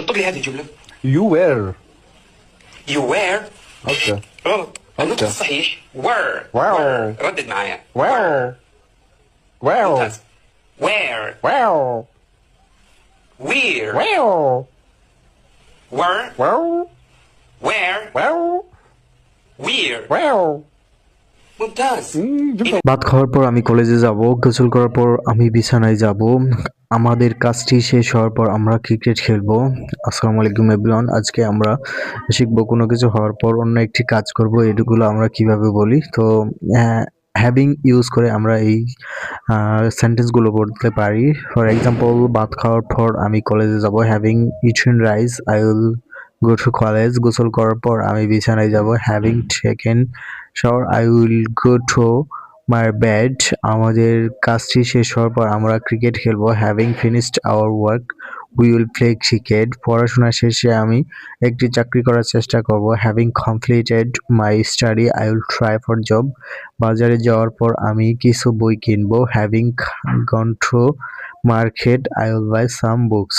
طب لي هذه الجملة. You were. You were. Okay. غلط. النطق Okay. الصحيح were. Wow. were. ردد معايا. Well. Well. ممتاز. where. Well. we're. Well. were. Well. where. Well. we're. Well. ممتاز. ভাত খাওয়ার পর আমি কলেজে যাব, গোসল করার পর আমি বিছানায় যাব, আমাদের কাজটি শেষ হওয়ার পর আমরা ক্রিকেট খেলবো। আসসালামু আলাইকুম এভরিওয়ান, আজকে আমরা শিখবো কোনো কিছু হওয়ার পর অন্য একটি কাজ করব, এগুলো আমরা কিভাবে বলি। তো হ্যাভিং ইউজ করে আমরা এই সেন্টেন্সগুলো বলতে পারি। ফর এক্সাম্পল, ভাত খাওয়ার পর আমি কলেজে যাব, having eaten rice I will go to college. গোসল করার পর আমি বিছানায় যাব, having taken shower I will go to my bed. আমাদের কাজটি শেষ হওয়ার পর আমরা ক্রিকেট খেলবো, having finished our work we will play cricket. পড়াশোনা শেষে আমি একটি চাকরি করার চেষ্টা করব, having completed my study I will try for job. বাজারে যাওয়ার পর আমি কিছু বই কিনবো, having gone to market I will buy some books.